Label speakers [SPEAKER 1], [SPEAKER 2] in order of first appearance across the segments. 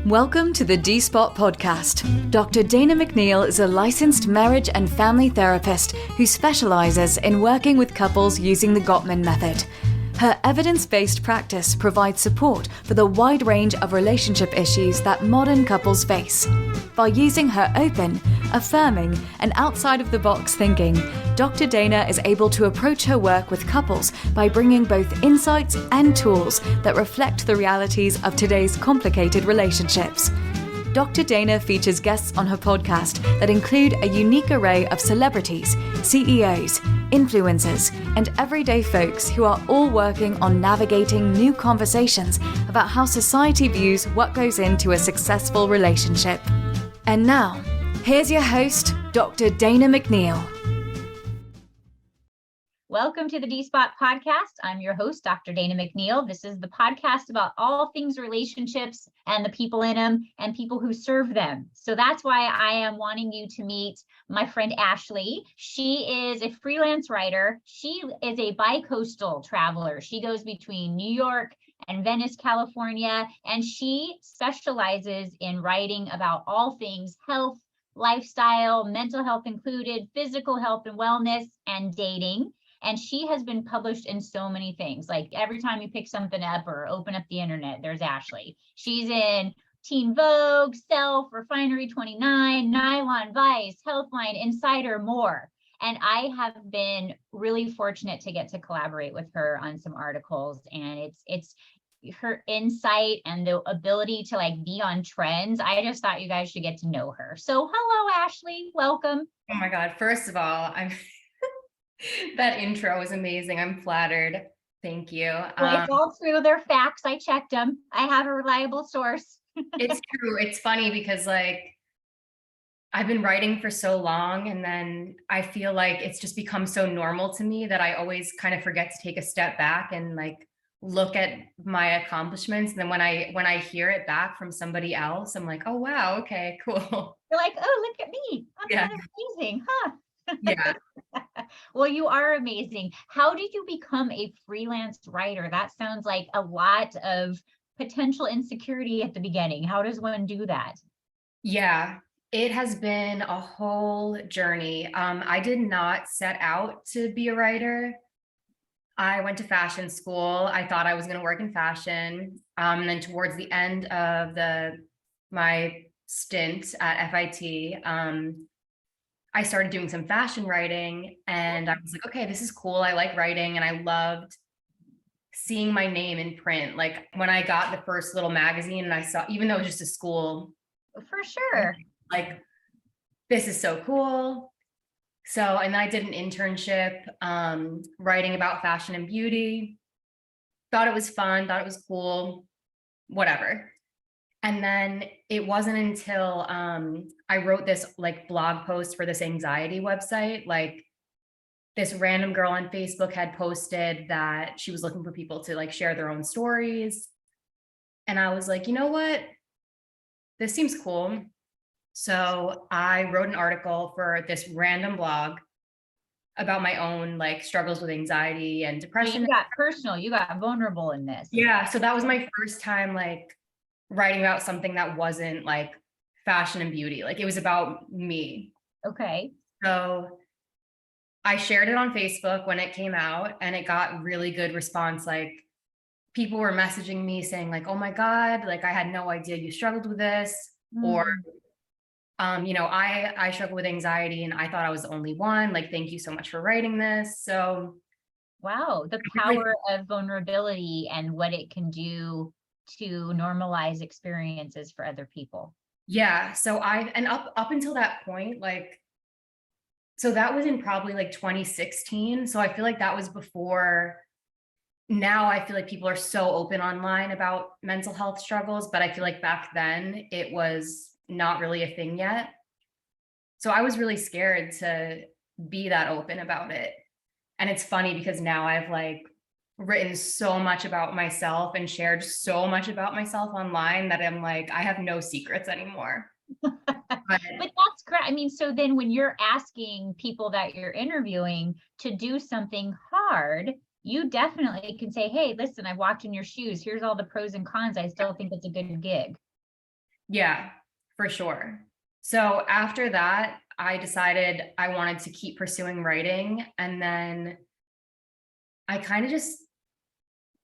[SPEAKER 1] Welcome to the D-Spot podcast. Dr. Dana McNeil is a licensed marriage and family therapist who specializes in working with couples using the Gottman method. Her evidence-based practice provides support for the wide range of relationship issues that modern couples face. By using her open, affirming, and outside-of-the-box thinking, Dr. Dana is able to approach her work with couples by bringing both insights and tools that reflect the realities of today's complicated relationships. Dr. Dana features guests on her podcast that include a unique array of celebrities, CEOs, influencers, and everyday folks who are all working on navigating new conversations about how society views what goes into a successful relationship. And now, here's your host, Dr. Dana McNeil.
[SPEAKER 2] Welcome to the D-Spot podcast. I'm your host, Dr. Dana McNeil. This is the podcast about all things relationships and the people in them and people who serve them. So that's why I am wanting you to meet my friend Ashley. She is a freelance writer. She is a bi-coastal traveler. She goes between New York and Venice, California, and she specializes in writing about all things health, lifestyle, mental health included, physical health and wellness, and dating. And she has been published in so many things. Like every time you pick something up or open up the internet, there's Ashley. She's in Teen Vogue, Self, Refinery29, NYLON, Vice, Healthline, Insider, more. And I have been really fortunate to get to collaborate with her on some articles. And it's her insight and the ability to like be on trends. I just thought you guys should get to know her. So hello, Ashley. Welcome.
[SPEAKER 3] Oh my God. First of all, that intro was amazing. I'm flattered. Thank you.
[SPEAKER 2] Well, it's all true. They're facts. I checked them. I have a reliable source.
[SPEAKER 3] It's true. It's funny because like I've been writing for so long and then I feel like it's just become so normal to me that I always kind of forget to take a step back and like look at my accomplishments. And then when I hear it back from somebody else, I'm like, oh, wow. Okay, cool.
[SPEAKER 2] You're like, oh, look at me. I'm kind of amazing, huh?
[SPEAKER 3] Yeah.
[SPEAKER 2] Well, you are amazing. How did you become a freelance writer? That sounds like a lot of potential insecurity at the beginning. How does one do that?
[SPEAKER 3] Yeah, it has been a whole journey. I did not set out to be a writer. I went to fashion school. I thought I was going to work in fashion. And then towards the end of my stint at FIT, I started doing some fashion writing and I was like, okay, this is cool. I like writing and I loved seeing my name in print. Like when I got the first little magazine and I saw, even though it was just a school.
[SPEAKER 2] For sure.
[SPEAKER 3] Like, this is so cool. So, and then I did an internship writing about fashion and beauty. Thought it was fun, thought it was cool, whatever. And then it wasn't until I wrote this like blog post for this anxiety website, like this random girl on Facebook had posted that she was looking for people to like share their own stories. And I was like, you know what? This seems cool. So I wrote an article for this random blog about my own like struggles with anxiety and depression.
[SPEAKER 2] You got personal, you got vulnerable in this.
[SPEAKER 3] Yeah. So that was my first time like writing about something that wasn't like fashion and beauty. Like it was about me.
[SPEAKER 2] Okay.
[SPEAKER 3] So I shared it on Facebook when it came out and it got really good response. Like people were messaging me saying like, oh my God, like I had no idea you struggled with this. Or, you know, I struggle with anxiety and I thought I was the only one. Like, thank you so much for writing this. So.
[SPEAKER 2] Wow. The power of vulnerability and what it can do to normalize experiences for other people.
[SPEAKER 3] Yeah. So up until that point, like, so that was in probably like 2016. So I feel like that was before. Now I feel like people are so open online about mental health struggles, but I feel like back then it was not really a thing yet. So I was really scared to be that open about it. And it's funny because now I've like written so much about myself and shared so much about myself online that I'm like, I have no secrets anymore. But
[SPEAKER 2] that's great. I mean, so then when you're asking people that you're interviewing to do something hard, you definitely can say, hey, listen, I've walked in your shoes. Here's all the pros and cons. I still think it's a good gig.
[SPEAKER 3] Yeah, for sure. So after that, I decided I wanted to keep pursuing writing. And then I kind of just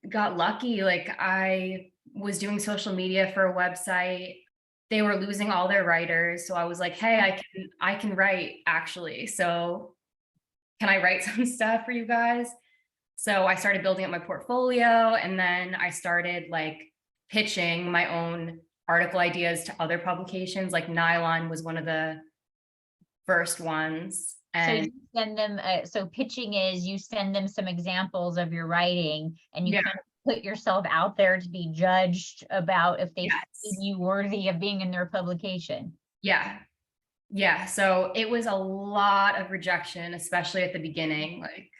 [SPEAKER 3] got lucky. Like I was doing social media for a website. They were losing all their writers. So I was like, hey, I can write actually. So can I write some stuff for you guys? So I started building up my portfolio, and then I started like pitching my own article ideas to other publications. Like NYLON was one of the first ones.
[SPEAKER 2] So
[SPEAKER 3] And
[SPEAKER 2] you send them, so pitching is you send them some examples of your writing and you
[SPEAKER 3] yeah,
[SPEAKER 2] kind of put yourself out there to be judged about if they
[SPEAKER 3] yes,
[SPEAKER 2] find you worthy of being in their publication.
[SPEAKER 3] yeah, yeah. So it was a lot of rejection, especially at the beginning, like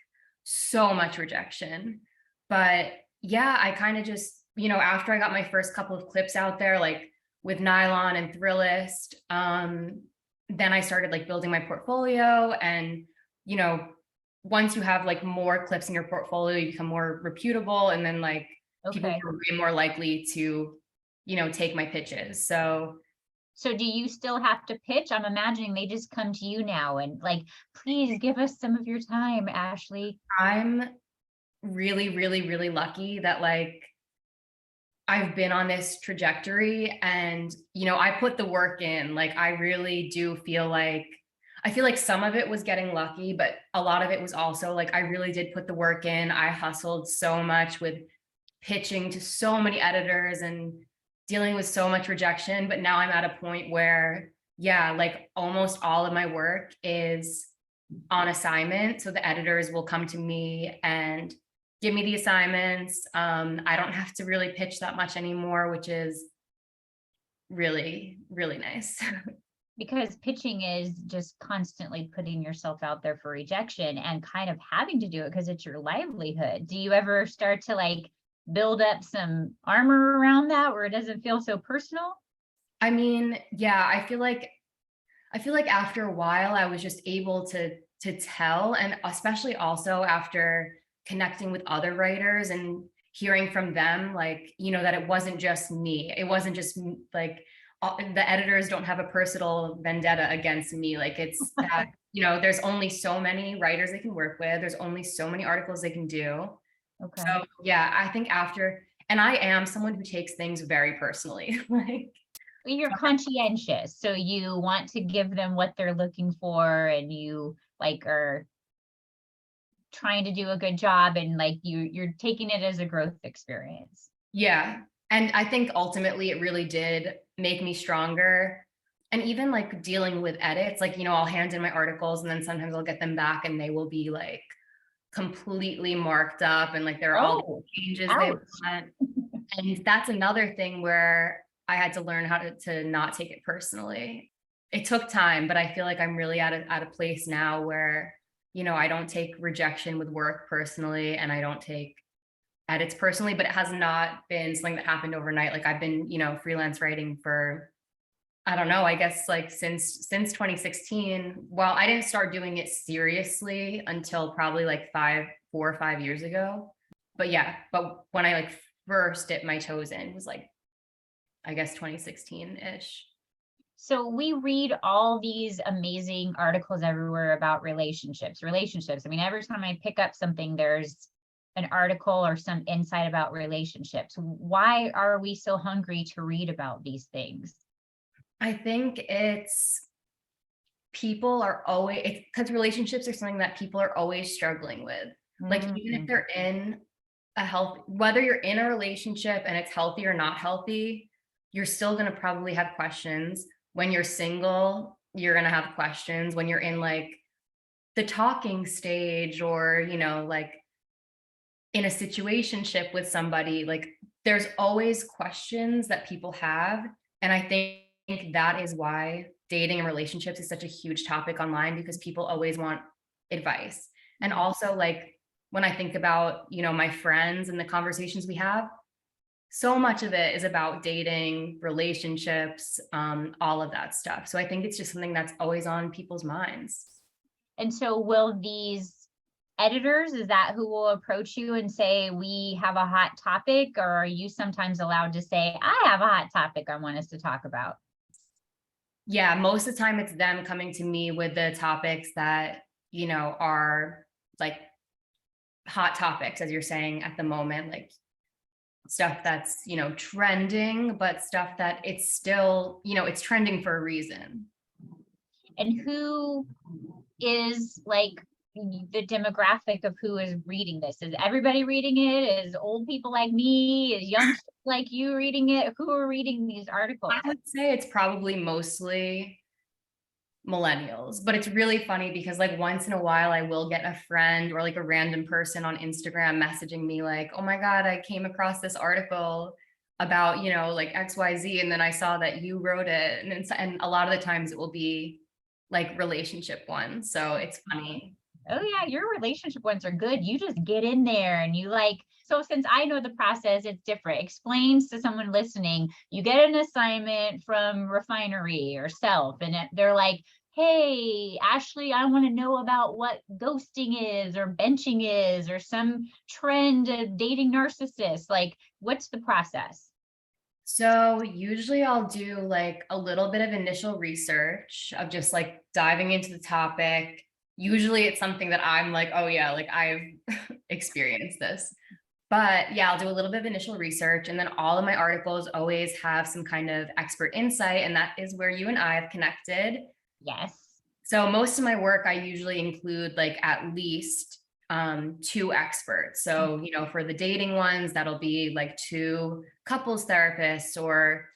[SPEAKER 3] so much rejection. But yeah, I kind of just, after I got my first couple of clips out there, like with NYLON and Thrillist, then I started like building my portfolio. And, once you have like more clips in your portfolio, you become more reputable. And then like people
[SPEAKER 2] Okay.
[SPEAKER 3] are way more likely to, take my pitches. So
[SPEAKER 2] So do you still have to pitch? I'm imagining they just come to you now and like, please give us some of your time, Ashley.
[SPEAKER 3] I'm really, really, really lucky that like I've been on this trajectory and, I put the work in. Like, I really do I feel like some of it was getting lucky, but a lot of it was also like, I really did put the work in. I hustled so much with pitching to so many editors and dealing with so much rejection. But now I'm at a point where, yeah, like almost all of my work is on assignment. So the editors will come to me and give me the assignments. I don't have to really pitch that much anymore, which is really, really nice.
[SPEAKER 2] Because pitching is just constantly putting yourself out there for rejection and kind of having to do it because it's your livelihood. Do you ever start to like build up some armor around that where it doesn't feel so personal?
[SPEAKER 3] I mean, yeah, I feel like after a while I was just able to tell, and especially also after connecting with other writers and hearing from them, like, that it wasn't just me. It wasn't just like the editors don't have a personal vendetta against me. Like it's that, there's only so many writers they can work with. There's only so many articles they can do.
[SPEAKER 2] Okay.
[SPEAKER 3] So yeah, I think and I am someone who takes things very personally. Like,
[SPEAKER 2] Well, you're conscientious, so you want to give them what they're looking for and you like are trying to do a good job and like you're taking it as a growth experience.
[SPEAKER 3] yeah. And I think ultimately it really did make me stronger. And even like dealing with edits, like, I'll hand in my articles and then sometimes I'll get them back and they will be like completely marked up and like there are all
[SPEAKER 2] Oh,
[SPEAKER 3] the changes they
[SPEAKER 2] ouch.
[SPEAKER 3] want. And that's another thing where I had to learn how to not take it personally. It took time, but I feel like I'm really at a place now where, I don't take rejection with work personally and I don't take edits personally, but it has not been something that happened overnight. Like I've been, freelance writing for, I don't know, I guess like since 2016. Well, I didn't start doing it seriously until probably like 4 or 5 years ago. But yeah, but when I like first dipped my toes in was like, I guess 2016-ish.
[SPEAKER 2] So we read all these amazing articles everywhere about relationships. I mean, every time I pick up something, there's an article or some insight about relationships. Why are we so hungry to read about these things?
[SPEAKER 3] I think it's people are always, because relationships are something that people are always struggling with. Like even if they're in whether you're in a relationship and it's healthy or not healthy, you're still going to probably have questions. When you're single, you're going to have questions. When you're in like the talking stage or, like in a situationship with somebody, like there's always questions that people have. And I think that is why dating and relationships is such a huge topic online, because people always want advice. And also like when I think about, my friends and the conversations we have, so much of it is about dating, relationships, all of that stuff. So I think it's just something that's always on people's minds.
[SPEAKER 2] And so will these editors? Is that who will approach you and say, we have a hot topic? Or are you sometimes allowed to say, I have a hot topic I want us to talk about?
[SPEAKER 3] Yeah, most of the time it's them coming to me with the topics that, are like hot topics, as you're saying at the moment, like stuff that's, trending, but stuff that it's still, it's trending for a reason.
[SPEAKER 2] And who is like the demographic of who is reading this? Is everybody reading it? Is old people like me? Is youngsters like you reading it? Who are reading these articles?
[SPEAKER 3] I would say it's probably mostly millennials, but it's really funny because like once in a while I will get a friend or like a random person on Instagram messaging me like, oh my God, I came across this article about, like XYZ. And then I saw that you wrote it. And a lot of the times it will be like relationship ones. So it's funny.
[SPEAKER 2] Oh yeah, your relationship ones are good. You just get in there and you like, so since I know the process, it's different. Explains to someone listening, you get an assignment from Refinery or Self, and they're like, hey, Ashley, I want to know about what ghosting is or benching is or some trend of dating narcissists. Like, what's the process?
[SPEAKER 3] So usually I'll do like a little bit of initial research of just like diving into the topic. Usually it's something that I'm like, oh yeah, like I've experienced this. But yeah, I'll do a little bit of initial research, and then all of my articles always have some kind of expert insight, and that is where you and I have connected.
[SPEAKER 2] Yes.
[SPEAKER 3] So most of my work, I usually include like at least 2 experts. So, for the dating ones, that'll be like 2 couples therapists, or,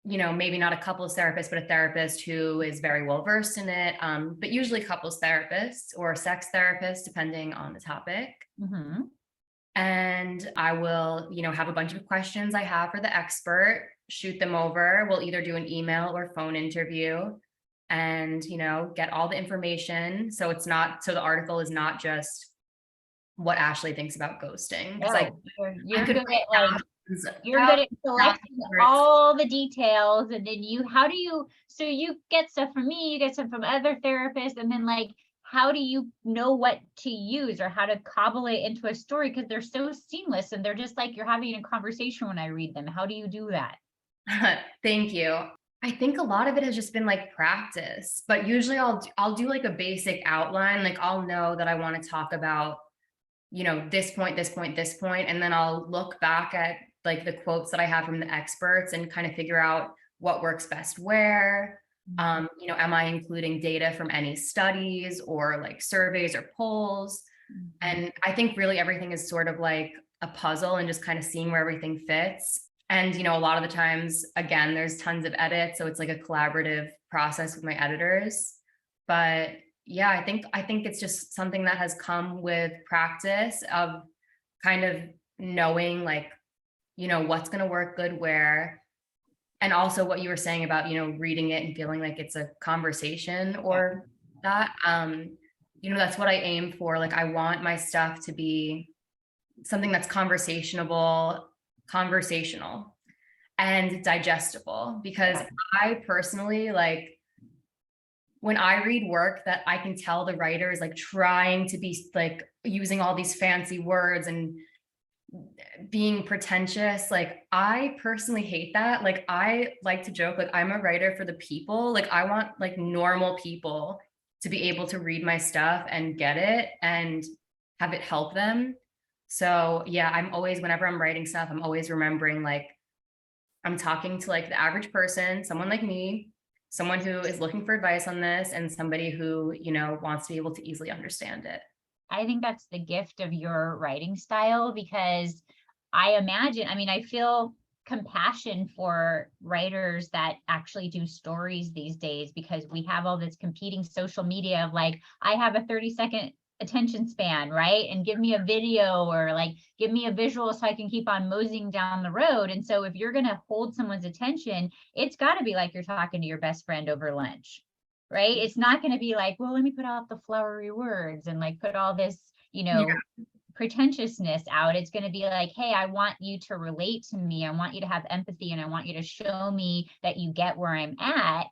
[SPEAKER 3] maybe not a couples therapist, but a therapist who is very well versed in it. But usually couples therapists or sex therapists, depending on the topic.
[SPEAKER 2] Mm-hmm.
[SPEAKER 3] And I will, have a bunch of questions I have for the expert, shoot them over. We'll either do an email or phone interview and, get all the information. So the article is not just what Ashley thinks about ghosting.
[SPEAKER 2] No,
[SPEAKER 3] Like
[SPEAKER 2] you're good at collecting all the details, and then so you get stuff from me, you get stuff from other therapists, and then like, how do you know what to use or how to cobble it into a story? Because they're so seamless and they're just like you're having a conversation when I read them. How do you do that?
[SPEAKER 3] Thank you. I think a lot of it has just been like practice, but usually I'll do like a basic outline. Like I'll know that I want to talk about, this point, this point, this point, and then I'll look back at like the quotes that I have from the experts and kind of figure out what works best where. Am I including data from any studies or like surveys or polls? And I think really everything is sort of like a puzzle and just kind of seeing where everything fits. And, a lot of the times, again, there's tons of edits. So it's like a collaborative process with my editors. But yeah, I think it's just something that has come with practice of kind of knowing like, what's going to work good where. And also what you were saying about, reading it and feeling like it's a conversation or that, that's what I aim for. Like, I want my stuff to be something that's conversational and digestible, because I personally, like, when I read work that I can tell the writer is like trying to be like using all these fancy words and being pretentious, like I personally hate that. Like I like to joke, like I'm a writer for the people. Like I want like normal people to be able to read my stuff and get it and have it help them. So yeah, I'm always, whenever I'm writing stuff, I'm always remembering like I'm talking to like the average person, someone like me, someone who is looking for advice on this, and somebody who, wants to be able to easily understand it.
[SPEAKER 2] I think that's the gift of your writing style, because I feel compassion for writers that actually do stories these days, because we have all this competing social media of like, I have a 30-second attention span, right? And give me a video or like, give me a visual so I can keep on moseying down the road. And so if you're going to hold someone's attention, it's got to be like you're talking to your best friend over lunch. Right? It's not going to be like, well, let me put out the flowery words and like put all this, pretentiousness out. It's going to be like, hey, I want you to relate to me. I want you to have empathy, and I want you to show me that you get where I'm at.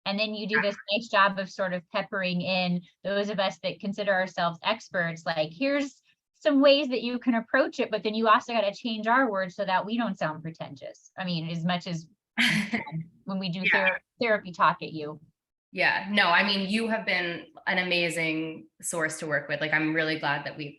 [SPEAKER 2] And then you do this nice job of sort of peppering in those of us that consider ourselves experts, like, here's some ways that you can approach it, but then you also got to change our words so that we don't sound pretentious. I mean, as much as when we do therapy talk at you.
[SPEAKER 3] Yeah, no, I mean, you have been an amazing source to work with. Like, I'm really glad that we've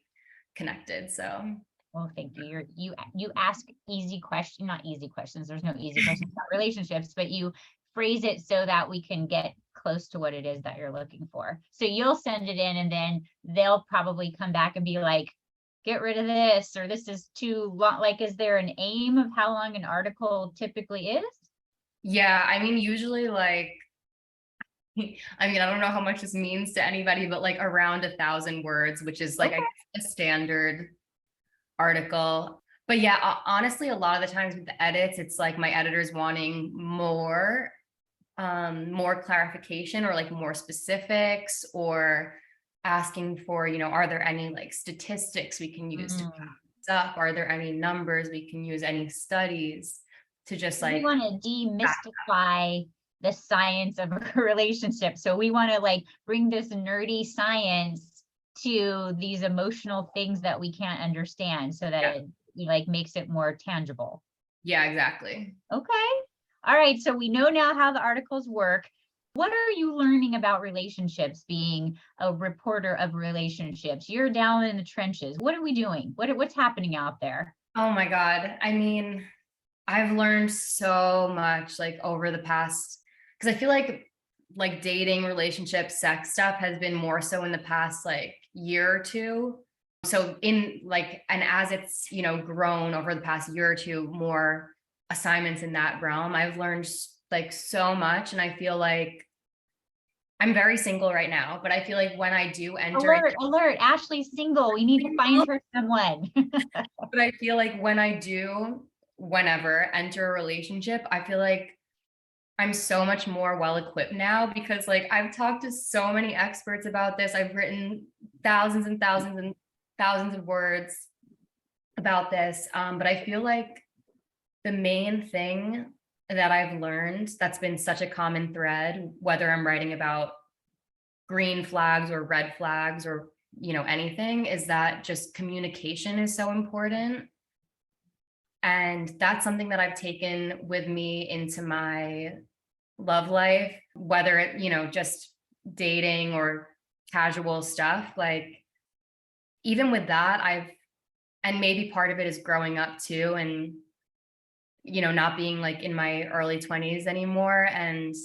[SPEAKER 3] connected. So,
[SPEAKER 2] well, thank you. You ask easy questions, not easy questions. There's no easy questions about relationships, but you phrase it so that we can get close to what it is that you're looking for. So you'll send it in, and then they'll probably come back and be like, get rid of this, or this is too long. Like, is there an aim of how long an article typically is?
[SPEAKER 3] yeah, I mean, usually like, I mean, I don't know how much this means to anybody, but like around 1,000 words, which is like a standard article. But yeah, honestly, a lot of the times with the edits, it's like my editors wanting more clarification, or like more specifics, or asking for, are there any like statistics we can use to back this up? Are there any numbers we can use, any studies to just like,
[SPEAKER 2] we want to demystify the science of a relationship. So we want to like bring this nerdy science to these emotional things that we can't understand, so that it like makes it more tangible.
[SPEAKER 3] Yeah, exactly.
[SPEAKER 2] Okay. All right. So we know now how the articles work. What are you learning about relationships, being a reporter of relationships? You're down in the trenches. What are we doing? What's happening out there?
[SPEAKER 3] Oh my God. I mean, I've learned so much like over the past, because I feel like dating, relationships, sex stuff has been more so in the past like year or two. So in like, and as it's, grown over the past year or two, more assignments in that realm, I've learned like so much. And I feel like I'm very single right now, but I feel like when I do enter,
[SPEAKER 2] alert, Ashley's single. We need to find her someone.
[SPEAKER 3] but I feel like when I do, whenever enter a relationship, I feel like I'm so much more well-equipped now, because like I've talked to so many experts about this. I've written thousands and thousands and thousands of words about this. But I feel like the main thing that I've learned that's been such a common thread, whether I'm writing about green flags or red flags or, anything, is that just communication is so important. And that's something that I've taken with me into my love life, whether it, just dating or casual stuff. Like, even with that, and maybe part of it is growing up too, and, not being like in my early 20s anymore, and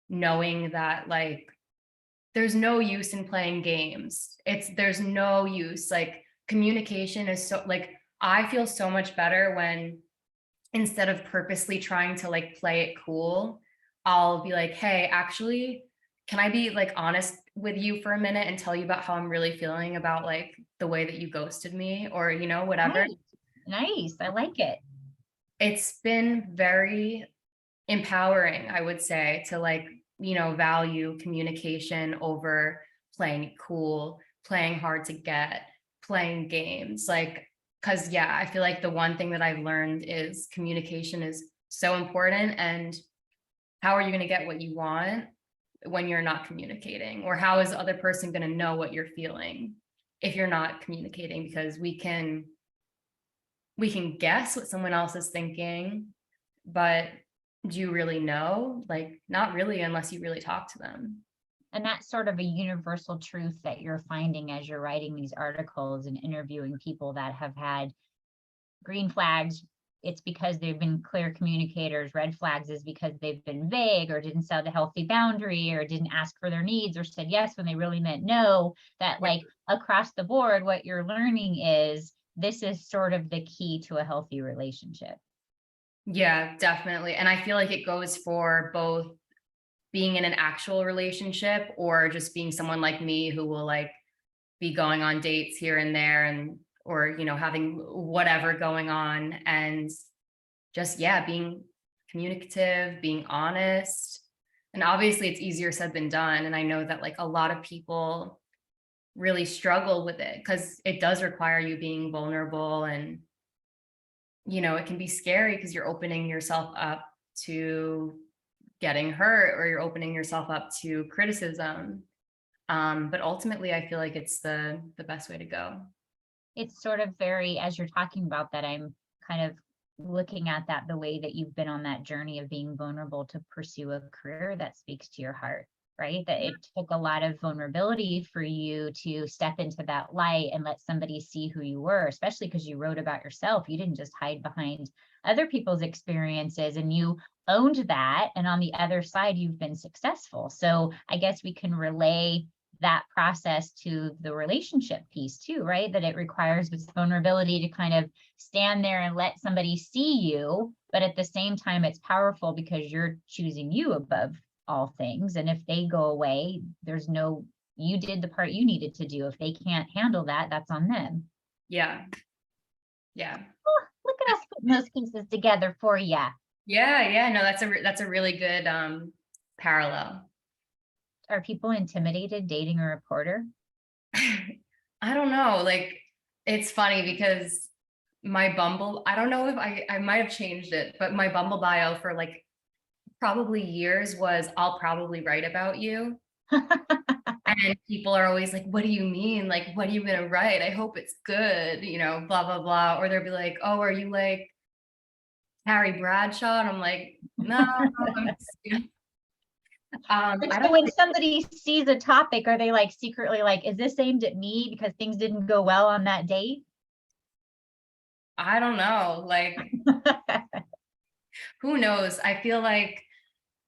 [SPEAKER 3] knowing that like, there's no use in playing games. There's no use. Like, communication is so like, I feel so much better when, instead of purposely trying to like play it cool, I'll be like, hey, actually, can I be like honest with you for a minute and tell you about how I'm really feeling about like the way that you ghosted me, or, whatever.
[SPEAKER 2] Nice. I like it.
[SPEAKER 3] It's been very empowering, I would say, to like, value communication over playing it cool, playing hard to get, playing games. Like, because I feel like the one thing that I've learned is communication is so important. And how are you going to get what you want when you're not communicating? Or how is the other person going to know what you're feeling if you're not communicating? Because we can guess what someone else is thinking, but do you really know? Like, not really, unless you really talk to them.
[SPEAKER 2] And that's sort of a universal truth that you're finding as you're writing these articles and interviewing people that have had green flags. It's because they've been clear communicators. Red flags is because they've been vague, or didn't set a healthy boundary, or didn't ask for their needs, or said yes when they really meant no. That like across the board, what you're learning is this is sort of the key to a healthy relationship.
[SPEAKER 3] Yeah, definitely. And I feel like it goes for both being in an actual relationship, or just being someone like me who will like be going on dates here and there, and or having whatever going on, and just being communicative, being honest. And obviously it's easier said than done, and I know that like a lot of people really struggle with it, because it does require you being vulnerable, and it can be scary because you're opening yourself up to getting hurt or you're opening yourself up to criticism. But ultimately, I feel like it's the best way to go.
[SPEAKER 2] It's sort of very, as you're talking about that, I'm kind of looking at that the way that you've been on that journey of being vulnerable to pursue a career that speaks to your heart, right? That it took a lot of vulnerability for you to step into that light and let somebody see who you were, especially because you wrote about yourself. You didn't just hide behind other people's experiences, and you owned that. And on the other side, you've been successful. So I guess we can relay that process to the relationship piece too, right? That it requires this vulnerability to kind of stand there and let somebody see you, but at the same time, it's powerful because you're choosing you above all things. And if they go away, you did the part you needed to do. If they can't handle that, that's on them.
[SPEAKER 3] Yeah.
[SPEAKER 2] Oh, look at us putting those pieces together for you.
[SPEAKER 3] Yeah. No, that's a really good parallel.
[SPEAKER 2] Are people intimidated dating a reporter?
[SPEAKER 3] I don't know. Like, it's funny because my Bumble, I don't know if I might have changed it, but my Bumble bio for like probably years was, I'll probably write about you. And people are always like, what do you mean? Like, what are you going to write? I hope it's good, blah, blah, blah. Or they'll be like, oh, are you like Harry Bradshaw? And I'm like, no.
[SPEAKER 2] So when somebody sees a topic, are they like secretly like, is this aimed at me because things didn't go well on that date?
[SPEAKER 3] I don't know. Like, who knows? I feel like,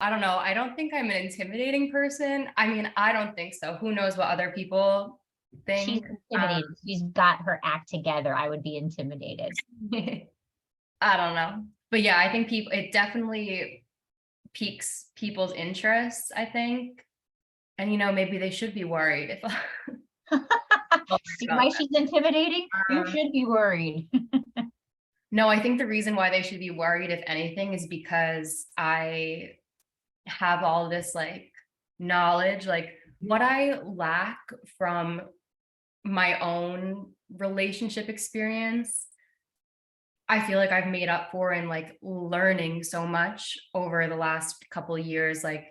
[SPEAKER 3] I don't know. I don't think I'm an intimidating person. I mean, I don't think so. Who knows what other people think?
[SPEAKER 2] She's intimidated. She's got her act together. I would be intimidated.
[SPEAKER 3] I don't know. But yeah, I think it definitely piques people's interests, I think. And, maybe they should be worried if
[SPEAKER 2] See why she's intimidating? You should be worried.
[SPEAKER 3] No, I think the reason why they should be worried, if anything, is because I have all this like knowledge, like what I lack from my own relationship experience, I feel like I've made up for in like learning so much over the last couple of years, like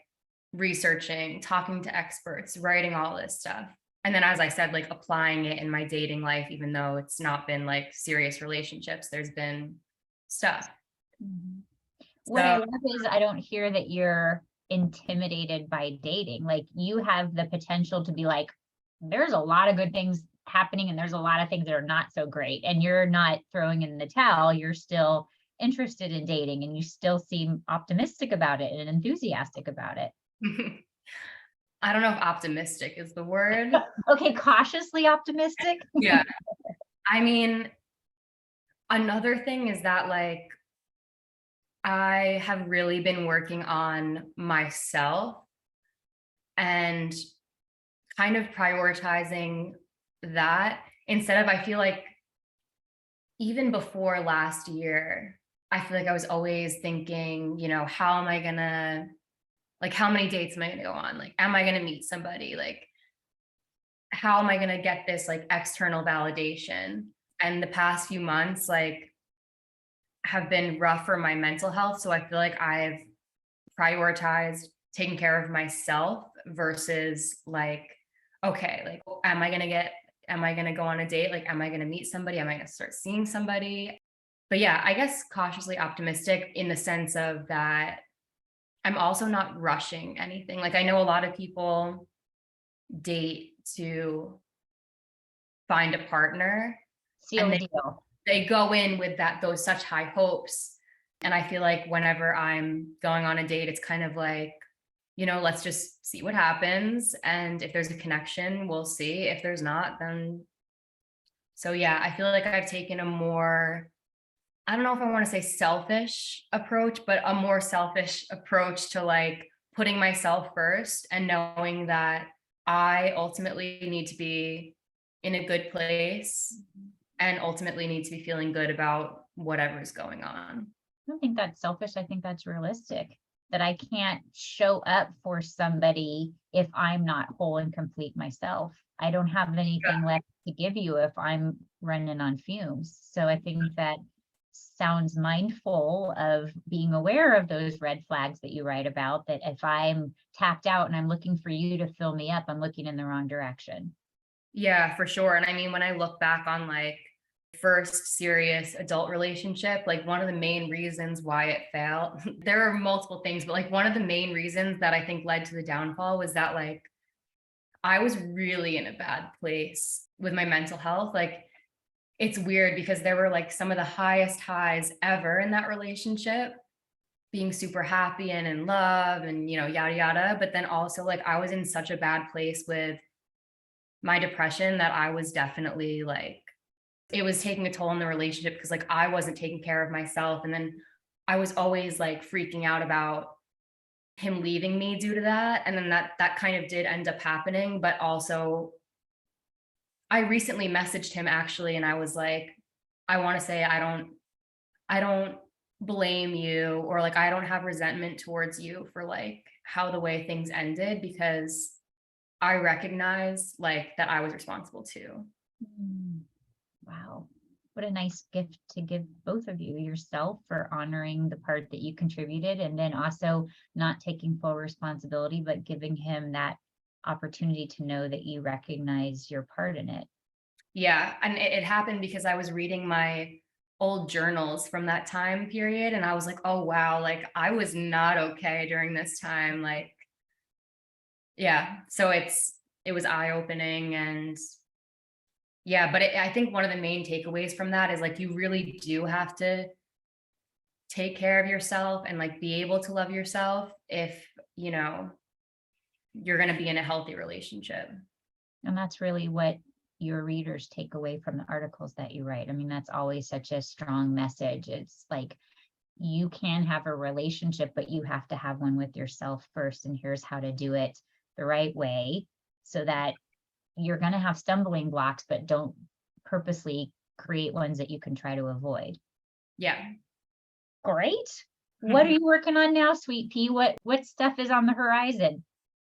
[SPEAKER 3] researching, talking to experts, writing all this stuff. And then, as I said, like applying it in my dating life, even though it's not been like serious relationships, there's been stuff.
[SPEAKER 2] Mm-hmm. What I love is I don't hear that you're intimidated by dating. Like, you have the potential to be like, there's a lot of good things happening and there's a lot of things that are not so great. And you're not throwing in the towel. You're still interested in dating and you still seem optimistic about it and enthusiastic about it.
[SPEAKER 3] I don't know if optimistic is the word.
[SPEAKER 2] Okay, cautiously optimistic.
[SPEAKER 3] Yeah. I mean, another thing is that like, I have really been working on myself and kind of prioritizing that instead of, I feel like even before last year, I feel like I was always thinking, how am I gonna, like, how many dates am I gonna go on? Like, am I gonna meet somebody? Like, how am I gonna get this like external validation? And the past few months, like, have been rough for my mental health. So I feel like I've prioritized taking care of myself versus like, okay, like, am I going to go on a date? Like, am I going to meet somebody? Am I going to start seeing somebody? But yeah, I guess cautiously optimistic in the sense of that I'm also not rushing anything. Like, I know a lot of people date to find a partner.
[SPEAKER 2] Seal the deal.
[SPEAKER 3] They go in with those such high hopes. And I feel like whenever I'm going on a date, it's kind of like, let's just see what happens. And if there's a connection, we'll see. If there's not, then. So yeah, I feel like I've taken a more, I don't know if I want to say selfish approach, but a more selfish approach to like putting myself first and knowing that I ultimately need to be in a good place and ultimately need to be feeling good about whatever's going on.
[SPEAKER 2] I don't think that's selfish. I think that's realistic, that I can't show up for somebody if I'm not whole and complete myself. I don't have anything left to give you if I'm running on fumes. So I think that sounds mindful of being aware of those red flags that you write about, that if I'm tapped out and I'm looking for you to fill me up, I'm looking in the wrong direction.
[SPEAKER 3] Yeah, for sure. And I mean, when I look back on like first serious adult relationship, like one of the main reasons why it failed, there are multiple things, but like one of the main reasons that I think led to the downfall was that like I was really in a bad place with my mental health. Like it's weird because there were like some of the highest highs ever in that relationship, being super happy and in love and, you know, yada, yada. But then also like I was in such a bad place with my depression that I was definitely like, it was taking a toll on the relationship because like I wasn't taking care of myself. And then I was always like freaking out about him leaving me due to that. And then that kind of did end up happening. But also I recently messaged him actually, and I was like, I want to say I don't blame you, or like I don't have resentment towards you for like how the way things ended, because I recognize like that I was responsible too.
[SPEAKER 2] Wow. What a nice gift to give both of you, yourself for honoring the part that you contributed, and then also not taking full responsibility, but giving him that opportunity to know that you recognize your part in it.
[SPEAKER 3] Yeah. And it happened because I was reading my old journals from that time period. And I was like, oh, wow, like I was not okay during this time. Like, yeah. So it was eye-opening. And yeah, but I think one of the main takeaways from that is like, you really do have to take care of yourself and like be able to love yourself if, you know, you're going to be in a healthy relationship.
[SPEAKER 2] And that's really what your readers take away from the articles that you write. I mean, that's always such a strong message. It's like, you can have a relationship, but you have to have one with yourself first. And here's how to do it the right way, so that you're going to have stumbling blocks, but don't purposely create ones that you can try to avoid.
[SPEAKER 3] Yeah.
[SPEAKER 2] Great. What are you working on now, Sweet Pea? What stuff is on the horizon?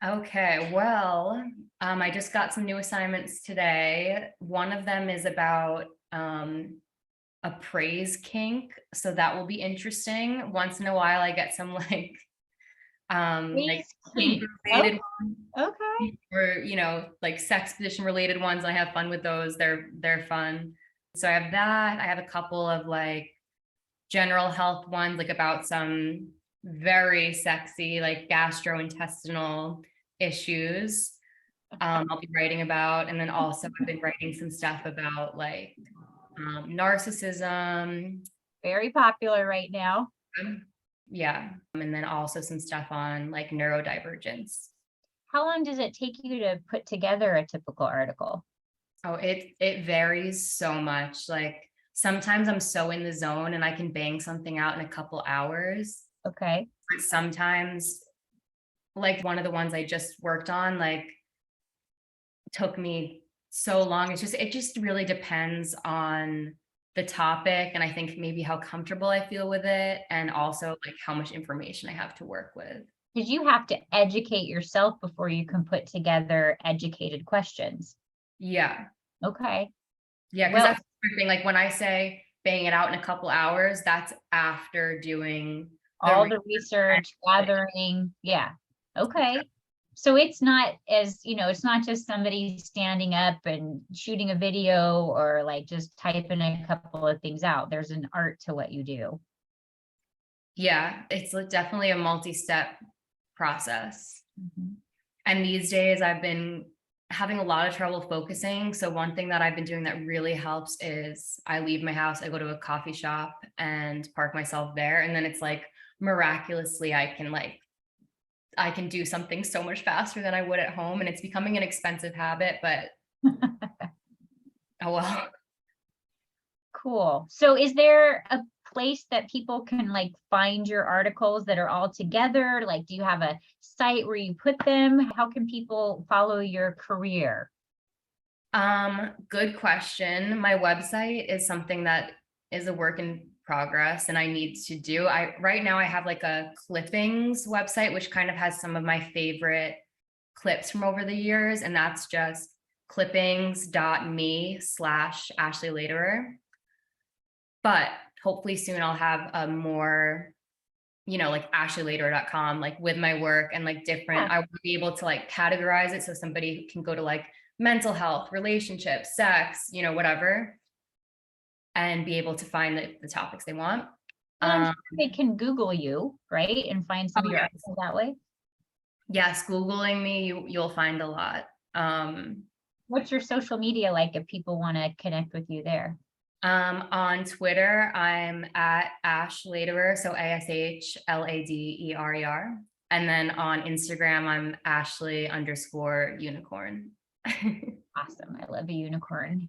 [SPEAKER 3] Okay, well, I just got some new assignments today. One of them is about a praise kink, so that will be interesting. Once in a while, I get some like kink related
[SPEAKER 2] Okay.
[SPEAKER 3] or, you know, like sex position related ones. I have fun with those. They're fun. So I have that. I have a couple of like general health ones, like about some very sexy, like gastrointestinal issues. I'll be writing about. And then also I've been writing some stuff about like narcissism.
[SPEAKER 2] Very popular right now.
[SPEAKER 3] Yeah. And then also some stuff on like neurodivergence.
[SPEAKER 2] How long does it take you to put together a typical article?
[SPEAKER 3] Oh, it varies so much. Like sometimes I'm so in the zone and I can bang something out in a couple hours.
[SPEAKER 2] Okay.
[SPEAKER 3] But sometimes, like one of the ones I just worked on, like took me so long. It just really depends on the topic, and I think maybe how comfortable I feel with it, and also like how much information I have to work with.
[SPEAKER 2] Because you have to educate yourself before you can put together educated questions.
[SPEAKER 3] Yeah.
[SPEAKER 2] Okay.
[SPEAKER 3] Yeah, because that's the thing. Like when I say bang it out in a couple hours, that's after doing
[SPEAKER 2] all the research, gathering. Yeah. Okay. So it's not as, it's not just somebody standing up and shooting a video or like just typing a couple of things out. There's an art to what you do.
[SPEAKER 3] Yeah, it's definitely a multi-step process.
[SPEAKER 2] Mm-hmm.
[SPEAKER 3] And these days I've been having a lot of trouble focusing. So one thing that I've been doing that really helps is I leave my house, I go to a coffee shop and park myself there. And then it's like miraculously I can do something so much faster than I would at home. And it's becoming an expensive habit, but oh well.
[SPEAKER 2] Cool. So is there a place that people can like find your articles that are all together? Like, do you have a site where you put them? How can people follow your career?
[SPEAKER 3] Good question. My website is something that is a work in progress and I need to do. Right now I have like a clippings website, which kind of has some of my favorite clips from over the years. And that's just clippings.me/Ashley Laderer. But hopefully soon I'll have a more, like ashleyladerer.com, like with my work and like different, I will be able to like categorize it so somebody can go to like mental health, relationships, sex, whatever, and be able to find the topics they want.
[SPEAKER 2] I'm sure they can Google you, right? And find some of your articles that way.
[SPEAKER 3] Yes, Googling me, you'll find a lot.
[SPEAKER 2] What's your social media like if people want to connect with you there?
[SPEAKER 3] On Twitter, I'm at Ash Laderer, so ASHLADERER. And then on Instagram, I'm Ashley_unicorn.
[SPEAKER 2] Awesome. I love a unicorn.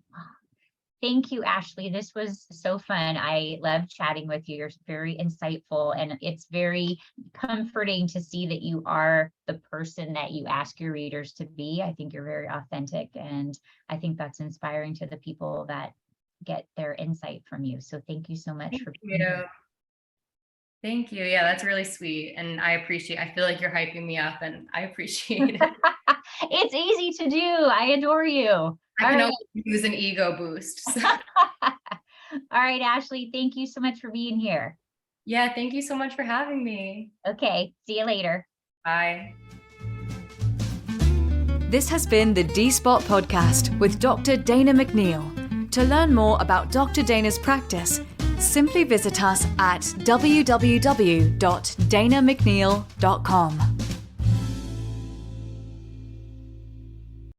[SPEAKER 2] Thank you, Ashley. This was so fun. I love chatting with you. You're very insightful, and it's very comforting to see that you are the person that you ask your readers to be. I think you're very authentic, and I think that's inspiring to the people that get their insight from you. So thank you so much for being here.
[SPEAKER 3] Thank you. Yeah, that's really sweet. And I feel like you're hyping me up, and I appreciate it.
[SPEAKER 2] It's easy to do. I adore you.
[SPEAKER 3] I can always use an ego boost. So.
[SPEAKER 2] All right, Ashley, thank you so much for being here.
[SPEAKER 3] Yeah, thank you so much for having me.
[SPEAKER 2] Okay, see you later.
[SPEAKER 3] Bye.
[SPEAKER 1] This has been the D-Spot Podcast with Dr. Dana McNeil. To learn more about Dr. Dana's practice, simply visit us at www.danamcneil.com.